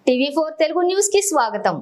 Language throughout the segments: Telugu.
టీవీ4 తెలుగు న్యూస్ కి స్వాగతం।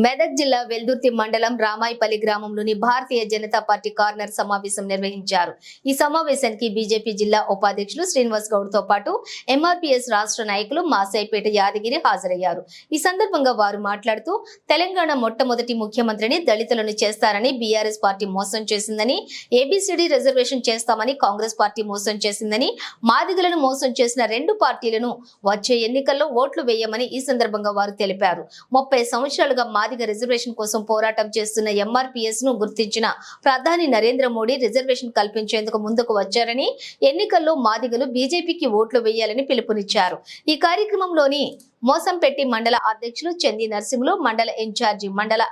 మెదక్ జిల్లా వెల్దుర్తి మండలం రామాయపల్లి గ్రామంలోని భారతీయ జనతా పార్టీ కార్నర్ సమావేశం నిర్వహించారు। ఈ సమావేశానికి బీజేపీ జిల్లా ఉపాధ్యక్షులు శ్రీనివాస్ గౌడ్ తో పాటు ఎంఆర్పీఎస్ రాష్ట్ర నాయకులు మాసైపేట యాదగిరి హాజరయ్యారు। ఈ సందర్భంగా వారు మాట్లాడుతూ తెలంగాణ మొట్టమొదటి ముఖ్యమంత్రిని దళితులను చేస్తారని బీఆర్ఎస్ పార్టీ మోసం చేసిందని, ఏబీసీడీ రిజర్వేషన్ చేస్తామని కాంగ్రెస్ పార్టీ మోసం చేసిందని, మాదిగలను మోసం చేసిన రెండు పార్టీలను వచ్చే ఎన్నికల్లో ఓట్లు వేయమని ఈ సందర్భంగా వారు తెలిపారు। 30 సంవత్సరాలుగా మాదిగ రిజర్వేషన్ కోసం పోరాటం చేస్తున్న ఎంఆర్పీఎస్ ను గుర్తించిన ప్రధాని నరేంద్ర మోడీ రిజర్వేషన్ కల్పించేందుకు ముందుకు వచ్చారని, ఎన్నికల్లో మాదిగలు బీజేపీకి ఓట్లు వేయాలని పిలుపునిచ్చారు। ఈ కార్యక్రమంలోని మోసంపెట్టి మండల అధ్యక్షులు చంది నరసింహులు, మండల ఇన్ఛార్జి మండల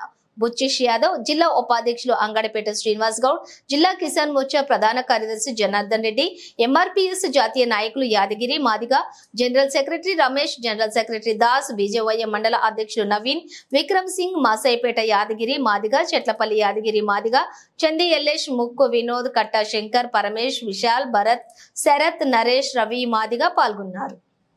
బుచ్చిష్ యాదవ్, జిల్లా ఉపాధ్యక్షులు అంగడపేట శ్రీనివాస్ గౌడ్, జిల్లా కిసాన్ మోర్చా ప్రధాన కార్యదర్శి జనార్దన్ రెడ్డి, ఎంఆర్పీఎస్ జాతీయ నాయకులు Yadagiri Madiga, general secretary Ramesh, general secretary Das, BJYM మండల అధ్యక్షులు నవీన్, విక్రమ్ సింగ్, మాసైపేట యాదగిరి మాదిగ, చెట్లపల్లి యాదగిరి మాదిగ, చంది ఎల్లేష్, ముక్కు వినోద్, కట్టా శంకర్, పరమేష్, విశాల్, భరత్, శరత్, నరేష్, రవి మాదిగ పాల్గొన్నారు।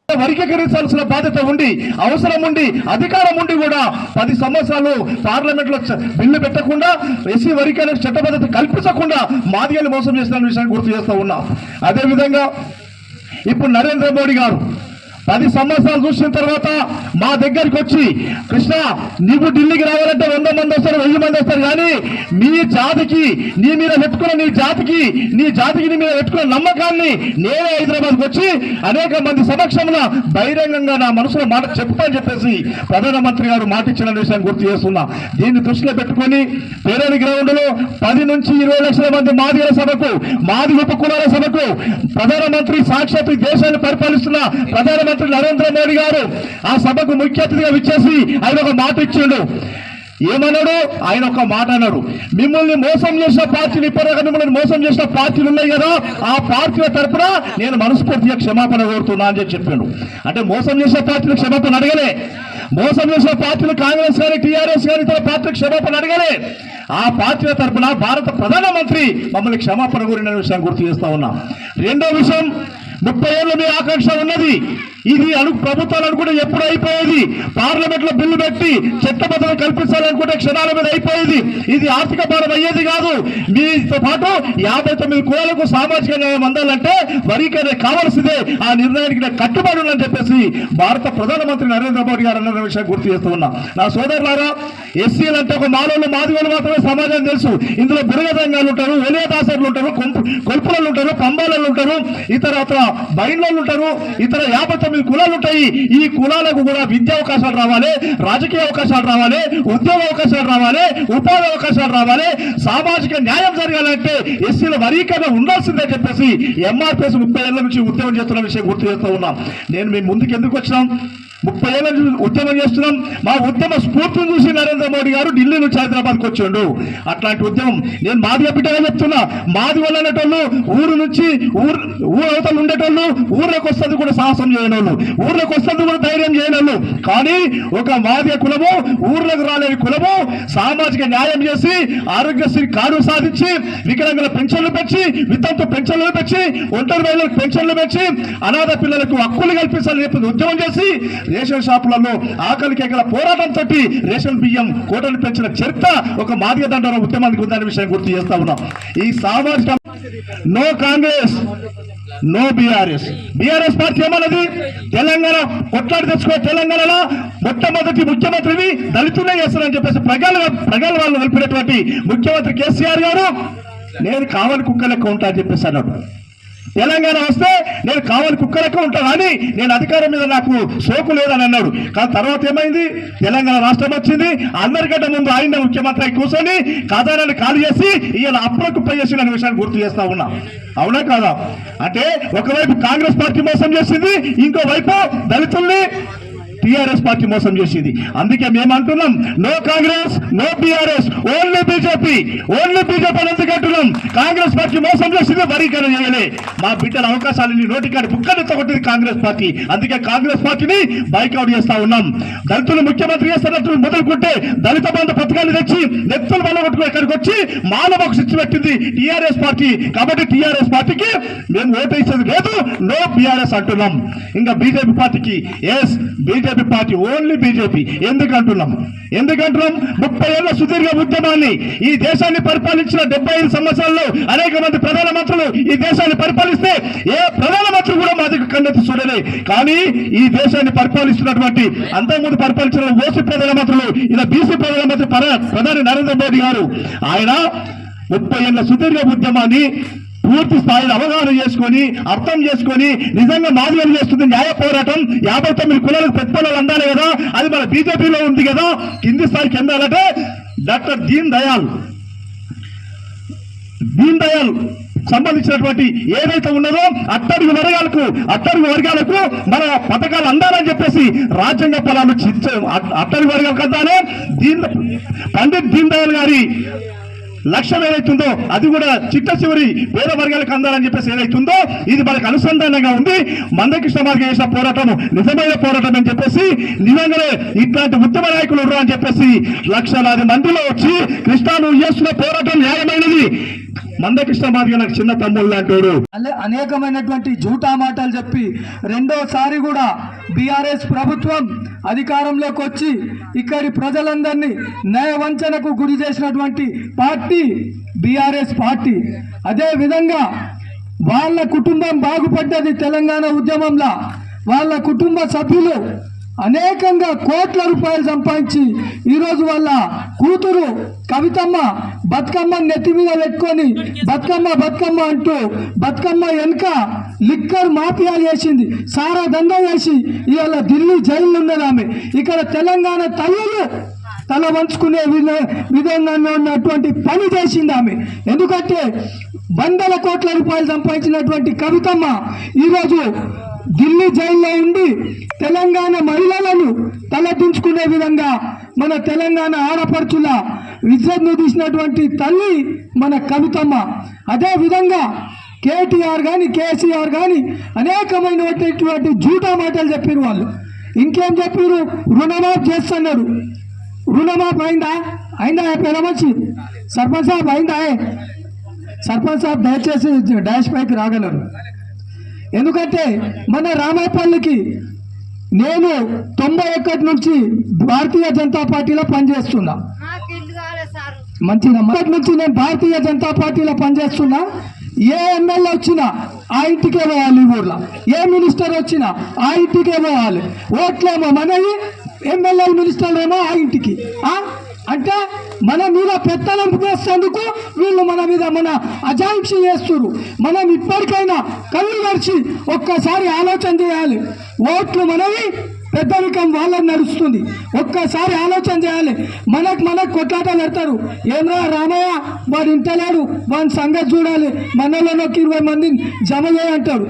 వర్గీకరించాల్సిన బాధ్యత ఉండి, అవసరం ఉండి, అధికారం ఉండి కూడా 10 సంవత్సరాలు పార్లమెంట్ లో బిల్లు పెట్టకుండా, ఎస్సీ వర్గీకరణ చట్టబద్ధత కల్పించకుండా మాదిగలు మోసం చేసిన విషయాన్ని గుర్తు చేస్తూ ఉన్నాం। అదేవిధంగా ఇప్పుడు నరేంద్ర మోడీ గారు 10 సంవత్సరాలు చూసిన తర్వాత మా దగ్గరికి వచ్చి, కృష్ణ నీవు ఢిల్లీకి రావాలంటే 100 మంది వస్తారు, 1000 మంది వస్తారు, కానీ మీ జాతికి నీ మీద పెట్టుకున్న నీ జాతికి నీ మీద పెట్టుకున్న నమ్మకాన్ని నేనే హైదరాబాద్కి వచ్చి అనేక మంది సమక్షంలో బహిరంగంగా నా మనసులో మాట చెప్తానని చెప్పేసి ప్రధానమంత్రి గారు మాట ఇచ్చిన విషయాన్ని గుర్తు చేస్తున్నా। దీన్ని దృష్టిలో పెట్టుకొని పేరేని గ్రౌండ్ లో 10 నుంచి 20 లక్షల మంది మాదిగల సభకు, మాదిగ ఉపకులాల సభకు ప్రధానమంత్రి సాక్షాత్ దేశాన్ని పరిపాలిస్తున్న ప్రధానమంత్రి నరేంద్ర మోడీ గారు ఆ సభకు ముఖ్య అతిథిగా విచ్చేసి ఆయన ఒక మాట ఇచ్చిండు। ఏమన్నాడు? ఆయన ఒక మాట అన్నాడు, మిమ్మల్ని మోసం చేసిన పార్టీలు, ఇప్పటిదాకా మిమ్మల్ని మోసం చేసిన పార్టీలు ఉన్నాయి కదా, ఆ పార్టీల తరఫున నేను మనస్ఫూర్తిగా క్షమాపణ కోరుతున్నా అని చెప్పాడు। అంటే మోసం చేసిన పార్టీలు క్షమాపణ అడగలే, మోసం చేసిన పార్టీలు కాంగ్రెస్ కానీ టీఆర్ఎస్ కానీ ఇతర పార్టీలకు క్షమాపణ అడగలే, ఆ పార్టీల తరఫున భారత ప్రధానమంత్రి మమ్మల్ని క్షమాపణ కోరిన విషయాన్ని గుర్తు చేస్తా ఉన్నా। రెండో విషయం, 30 ఏళ్ళు మీ ఆకాంక్ష ఉన్నది, ఇది ప్రభుత్వాలు అనుకుంటే ఎప్పుడు అయిపోయేది, పార్లమెంట్ లో బిల్లు పెట్టి చట్టబద్ధత కల్పించాలనుకుంటే క్షణాల మీద అయిపోయేది, ఇది ఆర్థిక భారం అయ్యేది కాదు। మీతో పాటు 59 కులాలకు సామాజిక న్యాయం అందాలంటే వర్గీకరణ కావాల్సిందే, ఆ నిర్ణయానికి నేను కట్టుబడి అని చెప్పేసి భారత ప్రధానమంత్రి నరేంద్ర మోడీ గారు అన్న విషయం గుర్తు చేస్తూ ఉన్నా। నా సోదరులారా, ఎస్సీలు అంటే ఒక మానవులు మాదిగలు మాత్రమే సమాజం తెలుసు, ఇందులో బురగదంగాలు ఉంటారు, ఒలియదాసర్లు ఉంటారు, కొల్పులలో ఉంటారు, పంబాలలో ఉంటారు, ఇతర బైండ్లలో ఉంటారు, ఇతర 59 కులాలు ఉంటాయి। ఈ కులాలకు కూడా విద్యా అవకాశాలు రావాలి, రాజకీయ అవకాశాలు రావాలి, ఉద్యోగ అవకాశాలు రావాలి, ఉపాధి అవకాశాలు రావాలి, సామాజిక న్యాయం జరగాలంటే ఎస్సీల వర్గీకరణ ఉండాల్సిందే చెప్పేసి ఎంఆర్పీఎస్ 30 ఏళ్ల నుంచి ఉద్యమం చేస్తున్న విషయం గుర్తు చేస్తూ ఉన్నాం। నేను మీ ముందుకు ఎందుకు వచ్చినాం? 30 ఏళ్ళ నుంచి ఉద్యమం చేస్తున్నాం, మా ఉద్యమ స్ఫూర్తిని చూసి నరేంద్ర మోడీ గారు ఢిల్లీ నుంచి హైదరాబాద్కి వచ్చిండు। అట్లాంటి ఉద్యమం నేను మాదిగ బిడ్డగా చెప్తున్నా, మాది వల్ల అనేటోళ్ళు ఊరు నుంచి ఊరు అవతలు ఉండేటోళ్ళు, ఊర్లోకి వస్తుంది కూడా సాహసం చేయని వాళ్ళు, ఊర్లోకి వస్తుంది కూడా ధైర్యం చేయని వాళ్ళు, కానీ ఒక మాదిగ కులము, ఊర్లోకి రాలేని కులము సామాజిక న్యాయం చేసి, ఆరోగ్యశ్రీ కార్డు సాధించి, వికలాంగుల పెన్షన్లు పెంచి, వితంతు పెన్షన్లు పెంచి, ఒంటరి మహిళలకు పెన్షన్లు పెంచి, అనాథ పిల్లలకు హక్కులు కల్పించాలని చెప్పి ఉద్యమం చేసి, రేషన్ షాపులలో ఆకలి కేకల పోరాటంతో రేషన్ బియ్యం కోటలు పెంచిన చరిత్ర ఒక మాదిగ దండన ఉద్యమానికి ఉందనే విషయం గుర్తు చేస్తా ఉన్నాం। ఈ సామాజిక no Congress no BRS party ఏమన్నది? తెలంగాణ కొట్లాడి తెచ్చుకో, తెలంగాణలో మొట్టమొదటి ముఖ్యమంత్రిని దళితులే చేస్తారని చెప్పేసి ప్రగల్ వాళ్ళు నిలిపినటువంటి ముఖ్యమంత్రి కేసీఆర్ గారు నేను కావలి కుక్క లెక్క ఉంటా అని చెప్పేసి అన్నాడు। తెలంగాణ వస్తే నేను కావాలి కుక్కలెక్క ఉంటాను అని, నేను అధికారం మీద నాకు సోకు లేదని అన్నాడు। కానీ తర్వాత ఏమైంది? తెలంగాణ రాష్ట్రం వచ్చింది, అందరికంటే ముందు ఆయన ముఖ్యమంత్రి కూర్చొని ఖజానాన్ని ఖాళీ చేసి ఇవాళ అప్పులకు పై చేసిన విషయాన్ని గుర్తు చేస్తా ఉన్నా। అవునా కాదా? అంటే ఒకవైపు కాంగ్రెస్ పార్టీ మోసం చేసింది, ఇంకోవైపు దళితుల్ని టీఆర్ఎస్ పార్టీ మోసం చేసింది। అందుకే మేము అంటున్నాం, no Congress no BRS, only BJP అని ఎందుకు అంటున్నాం? కాంగ్రెస్ పార్టీ మోసం చేసింది, వర్గీకరణ చేయలే, మా బిడ్డల అవకాశాలని నోటికాడి బుక్కని తొగొట్టింది కాంగ్రెస్ పార్టీ। అందుకే కాంగ్రెస్ పార్టీని బైకౌట్ చేస్తా ఉన్నాం। దళితులు ముఖ్యమంత్రి చేస్తున్నట్టు మొదలుకుంటే దళిత బంధు పథకాలు తెచ్చి నెత్తులు వల్ల కొట్టుకుని ఎక్కడికి వచ్చి మానవకు శిక్ష పెట్టింది టీఆర్ఎస్ పార్టీ. కాబట్టి టీఆర్ఎస్ పార్టీకి మేము ఓటేసేది లేదు, నో బీఆర్ఎస్ అంటున్నాం. ఇంకా బీజేపీ పార్టీకి yes, BJP party only BJP. ఎందుకంటున్నాం 30 ఏళ్ల సుదీర్ఘ ఉద్యమాన్ని, ఈ దేశాన్ని పరిపాలించిన 75 సంవత్సరాల్లో అనేక మంది ప్రధానమంత్రులు ఈ దేశాన్ని పరిపాలిస్తే ఏ ప్రధానమంత్రి కూడా మా దగ్గర కన్నెత్తి చూడలే. కానీ ఈ దేశాన్ని పరిపాలిస్తున్నటువంటి అంతకుముందు పరిపాలించిన ఓసీ ప్రధానమంత్రులు, ఇలా బీసీ ప్రధానమంత్రి ప్రధాని నరేంద్ర మోడీ గారు, ఆయన 30 ఏళ్ల సుదీర్ఘ ఉద్యమాన్ని పూర్తి స్థాయిలో అవగాహన చేసుకొని, అర్థం చేసుకొని, నిజంగా మాదిగలు చేస్తుంది న్యాయ పోరాటం. 59 కులాలకు పెద్దలు అందాలి కదా, అది మన బీజేపీలో ఉంది కదా. కింది స్థాయికి ఎందాలంటే డాక్టర్ దీన్ దయాల్ సంబంధించినటువంటి ఏదైతే ఉన్నదో అట్టడుగు వర్గాలకు మన పథకాలు అందాలని చెప్పేసి రాజ్యాంగ ఫలాలు అట్టడుగు వర్గాలకు అందానే పండిత్ దీన్ దయాల్ గారి లక్ష్యం ఏదైతుందో అది కూడా చిట్ట చివరి పేద వర్గాలకు అందాలని చెప్పేసి ఏదైతుందో ఇది మనకు అనుసంధానంగా ఉంది. మందకృష్ణ మార్గం చేసిన పోరాటం నిజమైన పోరాటం అని చెప్పేసి, నిజంగానే ఇట్లాంటి ఉద్యమ నాయకులు ఉన్నారు అని చెప్పేసి లక్షలాది మందిలో వచ్చి కృష్ణ నువ్వు చేస్తున్న పోరాటం న్యాయమైనది, మందకృష్ణ మార్గం నాకు చిన్న తమ్ముళ్ళు లాంటోడు అనేకమైనటువంటి జూటా మాటలు చెప్పి రెండోసారి కూడా బీఆర్ఎస్ ప్రభుత్వం అధికారంలోకి వచ్చి ఇక్కడి ప్రజలందరినీ న్యాయ వంచనకు గురి చేసినటువంటి పార్టీ బీఆర్ఎస్ పార్టీ. అదే విధంగా వాళ్ళ కుటుంబం బాగుపడ్డది తెలంగాణ ఉద్యమంలో. వాళ్ళ కుటుంబ సభ్యులు అనేకంగా కోట్ల రూపాయలు సంపాదించి ఈరోజు వాళ్ళ కూతురు కవితమ్మ బతుకమ్మ నెత్తి మీద పెట్టుకొని బతుకమ్మ అంటూ బతుకమ్మ వెనుక లిక్కర్ మాఫియా చేసింది, సారా దందా చేసి ఇవాళ ఢిల్లీ జైలు ఉన్నది ఆమె. ఇక్కడ తెలంగాణ తల్లులు తల వంచుకునే విధంగా ఉన్నటువంటి పని చేసింది ఆమె. ఎందుకంటే 100 కోట్ల రూపాయలు సంపాదించినటువంటి కవితమ్మ ఈరోజు ఢిల్లీ జైల్లో ఉండి తెలంగాణ మహిళలను తలదించుకునే విధంగా మన తెలంగాణ ఆడపడుచుల ఇజ్జత్ను తీసినటువంటి తల్లి మన కవితమ్మ. అదే విధంగా కేటీఆర్ కానీ కేసీఆర్ కానీ అనేకమైనటువంటి జూటా మాటలు చెప్పారు వాళ్ళు. ఇంకేం చెప్పారు? రుణమాఫ్ చేస్తున్నారు. రుణమాఫ్ అయిందా పెద్ద మంచి సర్పంచ్ సాబ్ అయిందా? సర్పంచ్ సాబ్ దయచేసి డాష్ పైకి రాగలరు. ఎందుకంటే మన రామాయపల్లికి నేను 91 నుంచి భారతీయ జనతా పార్టీలో పనిచేస్తున్నా. మంచిదమ్మా. నుంచి నేను భారతీయ జనతా పార్టీలో పనిచేస్తున్నా. ఏ ఎమ్మెల్యే వచ్చినా ఆ ఇంటికే పోవాలి, ఈ ఊర్లో ఏ మినిస్టర్ వచ్చినా ఆ ఇంటికే పోవాలి. ఓట్లేమో మనవి, ఎమ్మెల్యే మినిస్టర్లేమో ఆ ఇంటికి. అంటే మన మీద పెత్తనం చేసేందుకు వీళ్ళు మన అజాయిక్షి చేస్తున్నారు. మనం ఇప్పటికైనా కళ్ళు తెరిచి ఒక్కసారి ఆలోచన చేయాలి. ఓట్లు మనవి, పెద్దరికం వాళ్ళని నడుస్తుంది. ఒక్కసారి ఆలోచన చేయాలి. మనకు కొట్లాట పెడతారు. ఏమరా రామయ్య వాడు ఇంటలేడు, వాని సంగతి చూడాలి, మనలోకి 20 మందిని జమ చేయంటాడు.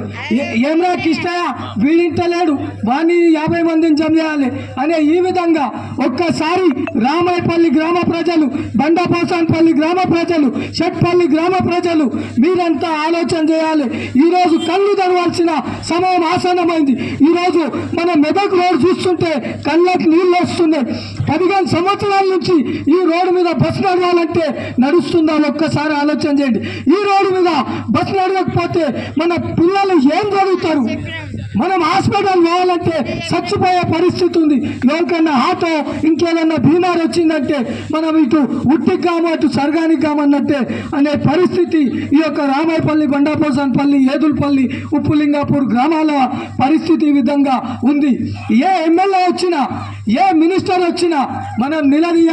ఏమరా కిష్టయ్య వీడు ఇంటలేడు, వాడిని 50 మందిని జమ చేయాలి అనే ఈ విధంగా ఒక్కసారి రామాయపల్లి గ్రామ ప్రజలు, బండపోసాన్పల్లి గ్రామ ప్రజలు, షట్పల్లి గ్రామ ప్రజలు మీరంతా ఆలోచన చేయాలి. ఈరోజు కళ్ళు తెరవాల్సిన సమయం ఆసన్నమైంది. ఈరోజు మన మెదక్ రోడ్డు చూస్తుంటే కళ్ళకి నీళ్ళు వస్తున్నాయి. 15 సంవత్సరాల నుంచి ఈ రోడ్డు మీద బస్సు నడవాలంటే నడుస్తుందా? ఒక్కసారి ఆలోచన చేయండి. ఈ రోడ్డు మీద బస్సు నడవకపోతే మన పిల్లలు ఏం చదువుతారు? మనం హాస్పిటల్ పోవాలంటే చచ్చిపోయే పరిస్థితి ఉంది. ఎవరికన్నా ఆటో ఇంకేదన్నా బీమార్ వచ్చిందంటే మనం ఇటు ఉట్టికి కాము అటు సర్గానికి కామన్నట్టే అనే పరిస్థితి ఈ యొక్క రామాయపల్లి, బండాపోసాన్పల్లి, ఏదులపల్లి, ఉప్పులింగాపూర్ గ్రామాల పరిస్థితి ఈ విధంగా ఉంది. ఏ ఎమ్మెల్యే వచ్చినా, ఏ మినిస్టర్ వచ్చినా మనం నిలదీయాలి.